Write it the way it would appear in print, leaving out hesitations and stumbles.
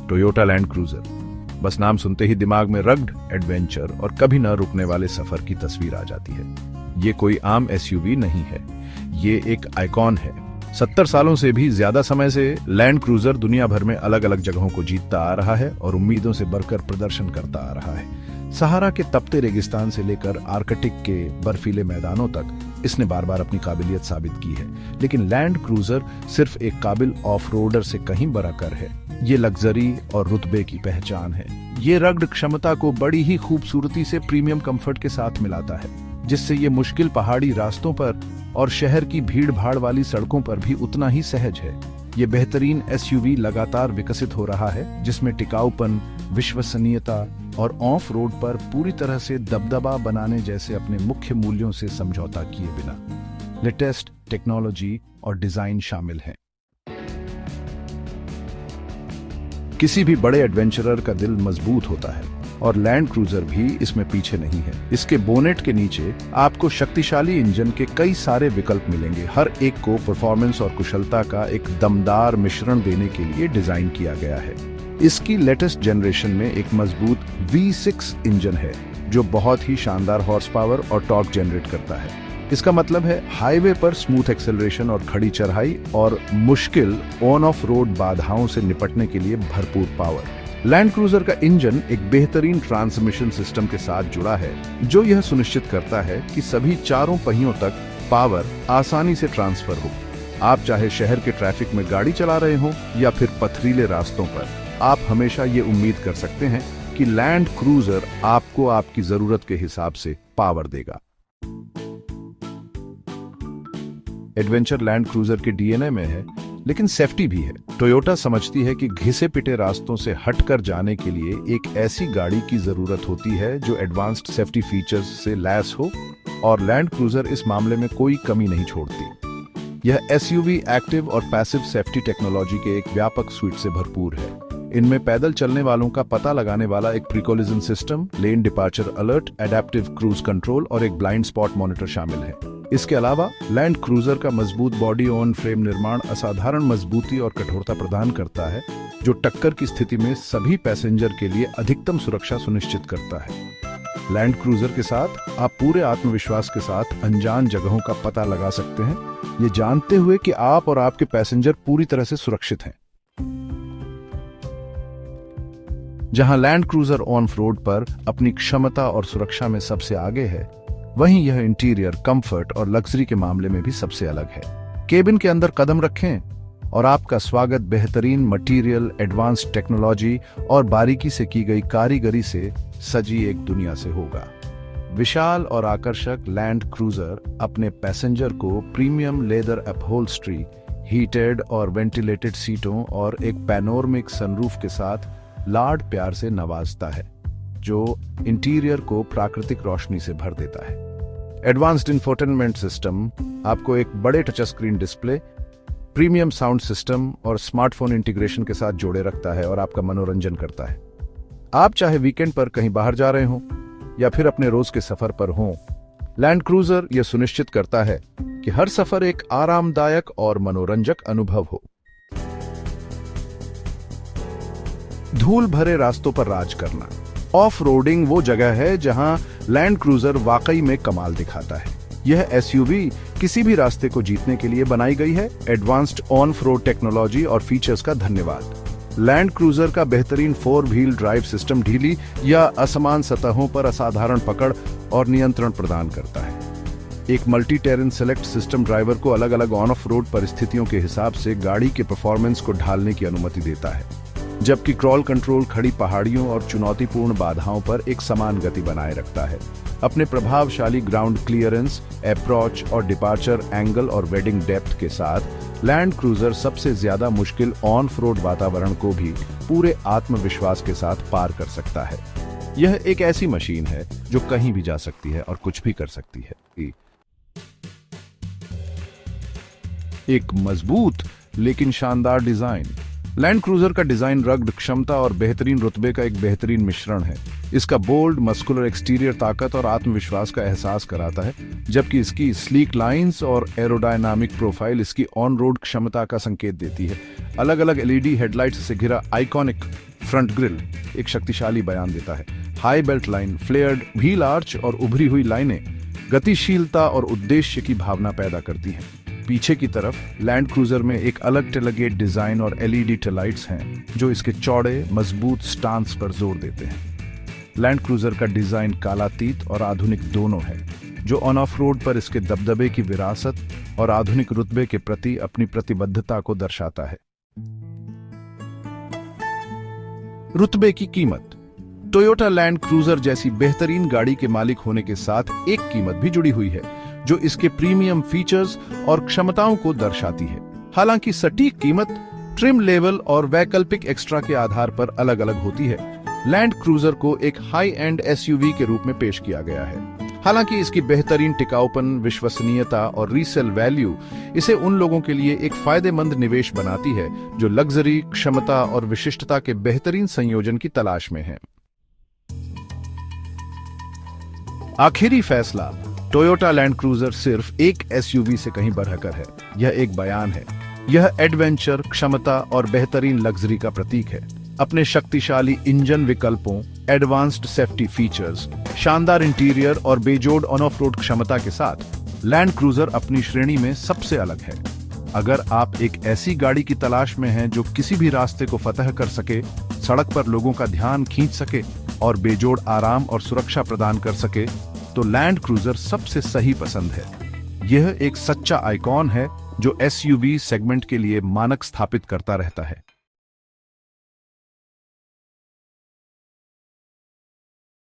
Toyota land cruiser. बस नाम सुनते ही दिमाग में रग्ड एडवेंचर और कभी न रुकने वाले सफर की तस्वीर आ जाती है। ये कोई आम एसयूवी नहीं है, ये एक आइकॉन है। 70 सालों से भी ज्यादा समय से लैंड क्रूजर दुनिया भर में अलग अलग जगहों को जीतता आ रहा है और उम्मीदों से बढ़कर प्रदर्शन करता आ रहा है। सहारा के तपते रेगिस्तान से लेकर आर्कटिक के बर्फीले मैदानों तक इसने बार बार अपनी काबिलियत साबित की है। लेकिन लैंड क्रूजर सिर्फ एक काबिल ऑफ रोडर से कहीं बराबर है। ये लग्जरी और रुतबे की पहचान है। ये रग्ड क्षमता को बड़ी ही खूबसूरती से प्रीमियम कंफर्ट के साथ मिलाता है, जिससे ये मुश्किल पहाड़ी रास्तों पर और शहर की भीड़ भाड़ वाली सड़कों पर भी उतना ही सहज है। ये बेहतरीन एसयूवी लगातार विकसित हो रहा है, जिसमें टिकाऊपन, विश्वसनीयता और ऑफ रोड पर पूरी तरह से दबदबा बनाने जैसे अपने मुख्य मूल्यों से समझौता किए बिना लेटेस्ट टेक्नोलॉजी और डिजाइन शामिल हैं। किसी भी बड़े एडवेंचरर का दिल मजबूत होता है और लैंड क्रूजर भी इसमें पीछे नहीं है। इसके बोनेट के नीचे आपको शक्तिशाली इंजन के कई सारे विकल्प मिलेंगे, हर एक को परफॉर्मेंस और कुशलता का एक दमदार मिश्रण देने के लिए डिजाइन किया गया है। इसकी लेटेस्ट जनरेशन में एक मजबूत V6 इंजन है जो बहुत ही शानदार हॉर्स पावर और टॉर्क जनरेट करता है। इसका मतलब है हाईवे पर स्मूथ एक्सेलरेशन और खड़ी चढ़ाई और मुश्किल ऑन ऑफ रोड बाधाओं से निपटने के लिए भरपूर पावर। लैंड क्रूजर का इंजन एक बेहतरीन ट्रांसमिशन सिस्टम के साथ जुड़ा है जो यह सुनिश्चित करता है कि सभी चारों पहियों तक पावर आसानी से ट्रांसफर हो। आप चाहे शहर के ट्रैफिक में गाड़ी चला रहे हो या फिर पथरीले रास्तों पर, आप हमेशा ये उम्मीद कर सकते हैं कि लैंड क्रूजर आपको आपकी जरूरत के हिसाब से पावर देगा। एडवेंचर लैंड क्रूजर के डीएनए में है, लेकिन सेफ्टी भी है। टोयोटा समझती है कि घिसे पिटे रास्तों से हटकर जाने के लिए एक ऐसी गाड़ी की जरूरत होती है जो एडवांस्ड सेफ्टी फीचर्स से लैस हो, और लैंड क्रूजर इस मामले में कोई कमी नहीं छोड़ती। यह एसयूवी एक्टिव और पैसिव सेफ्टी टेक्नोलॉजी के एक व्यापक स्वीट से भरपूर है। इनमें पैदल चलने वालों का पता लगाने वाला एक precollision system, lane departure alert, adaptive cruise control और एक ब्लाइंड स्पॉट मॉनिटर शामिल है। इसके अलावा लैंड क्रूजर का मजबूत बॉडी ऑन फ्रेम निर्माण असाधारण मजबूती और कठोरता प्रदान करता है, जो टक्कर की स्थिति में सभी पैसेंजर के लिए अधिकतम सुरक्षा सुनिश्चित करता है। लैंड क्रूजर के साथ आप पूरे आत्मविश्वास के साथ अनजान जगहों का पता लगा सकते हैं, ये जानते हुए कि आप और आपके पैसेंजर पूरी तरह से सुरक्षित हैं। जहां लैंड क्रूजर ऑन रोड पर अपनी क्षमता और सुरक्षा में सबसे आगे है, वहीं यह इंटीरियर, कंफर्ट और लग्जरी के मामले में भी सबसे अलग है। केबिन के अंदर कदम रखें और आपका स्वागत बेहतरीन मटेरियल, एडवांस्ड टेक्नोलॉजी और बारीकी से की गई कारीगरी से सजी एक दुनिया से होगा। विशाल और आकर्षक लैंड क्रूजर अपने पैसेंजर को प्रीमियम लेदर अपहोल्स्ट्री, हीटेड और वेंटिलेटेड सीटों और एक पैनोरमिक सनरूफ के साथ लाड प्यार से नवाजता है, जो इंटीरियर को प्राकृतिक रोशनी से भर देता है। एडवांस्ड इंफोटेनमेंट सिस्टम आपको एक बड़े touch screen display, premium sound system और स्मार्टफोन इंटीग्रेशन के साथ जोड़े रखता है और आपका मनोरंजन करता है। आप चाहे वीकेंड पर कहीं बाहर जा रहे हो या फिर अपने रोज के सफर पर हो, लैंड क्रूजर यह सुनिश्चित करता है कि हर सफर एक आरामदायक और मनोरंजक अनुभव हो। धूल भरे रास्तों पर राज करना। ऑफ रोडिंग वो जगह है जहां लैंड क्रूजर वाकई में कमाल दिखाता है। यह एसयूवी किसी भी रास्ते को जीतने के लिए बनाई गई है। एडवांस्ड ऑन रोड टेक्नोलॉजी और फीचर्स का धन्यवाद। लैंड क्रूजर का बेहतरीन 4 व्हील ड्राइव सिस्टम ढीली या असमान सतहों पर असाधारण पकड़ और नियंत्रण प्रदान करता है। एक multi terrain select system driver को अलग अलग ऑन ऑफ रोड परिस्थितियों के हिसाब से गाड़ी के परफॉर्मेंस को ढालने की अनुमति देता है, जबकि क्रॉल कंट्रोल खड़ी पहाड़ियों और चुनौतीपूर्ण बाधाओं पर एक समान गति बनाए रखता है। अपने प्रभावशाली ग्राउंड क्लियरेंस, अप्रोच और डिपार्चर एंगल और वेडिंग डेप्थ के साथ लैंड क्रूजर सबसे ज्यादा मुश्किल ऑन रोड वातावरण को भी पूरे आत्मविश्वास के साथ पार कर सकता है। यह एक ऐसी मशीन है जो कहीं भी जा सकती है और कुछ भी कर सकती है। एक मजबूत लेकिन शानदार डिजाइन। लैंड क्रूजर का डिजाइन रग्ड क्षमता और बेहतरीन रुतबे का एक बेहतरीन मिश्रण है। इसका बोल्ड मस्कुलर एक्सटीरियर ताकत और आत्मविश्वास का एहसास कराता है, जबकि इसकी स्लीक लाइंस और एरोडायनामिक प्रोफाइल इसकी ऑन रोड क्षमता का संकेत देती है। अलग अलग एलईडी हेडलाइट्स से घिरा आइकॉनिक फ्रंट ग्रिल एक शक्तिशाली बयान देता है। High belt line, flared wheel arch और उभरी हुई लाइनें गतिशीलता और उद्देश्य की भावना पैदा करती हैं। पीछे की तरफ लैंड क्रूजर में एक अलग टेलगेट डिजाइन और एलईडी टेलाइट्स हैं जो इसके चौड़े मजबूत स्टांस पर जोर देते हैं। लैंड क्रूजर का डिजाइन कालातीत और आधुनिक दोनों है, जो ऑन ऑफ रोड पर इसके दबदबे की विरासत और आधुनिक रुतबे के प्रति अपनी प्रतिबद्धता को दर्शाता है। रुतबे की कीमत। टोयोटा लैंड क्रूजर जैसी बेहतरीन गाड़ी के मालिक होने के साथ एक कीमत भी जुड़ी हुई है, जो इसके प्रीमियम फीचर्स और क्षमताओं को दर्शाती है। हालांकि सटीक कीमत ट्रिम लेवल और वैकल्पिक एक्स्ट्रा के आधार पर अलग अलग होती है। लैंड क्रूजर को एक हाई एंड एसयूवी के रूप में पेश किया गया है। हालांकि इसकी बेहतरीन टिकाऊपन, विश्वसनीयता और रीसेल वैल्यू इसे उन लोगों के लिए एक फायदेमंद निवेश बनाती है जो लग्जरी, क्षमता और विशिष्टता के बेहतरीन संयोजन की तलाश में हैं। आखिरी फैसला, टोयोटा लैंड क्रूजर सिर्फ एक एसयूवी से कहीं बढ़कर है। यह एक बयान है। यह एडवेंचर, क्षमता और बेहतरीन लग्जरी का प्रतीक है। अपने शक्तिशाली इंजन विकल्पों, एडवांस्ड सेफ्टी फीचर्स, शानदार इंटीरियर और बेजोड़ ऑन ऑफ रोड क्षमता के साथ लैंड क्रूजर अपनी श्रेणी में सबसे अलग है। अगर आप एक ऐसी गाड़ी की तलाश में हैं जो किसी भी रास्ते को फतह कर सके, सड़क पर लोगों का ध्यान खींच सके और बेजोड़ आराम और सुरक्षा प्रदान कर सके, तो लैंड क्रूजर सबसे सही पसंद है। यह एक सच्चा आइकॉन है जो एसयूवी सेगमेंट के लिए मानक स्थापित करता रहता है।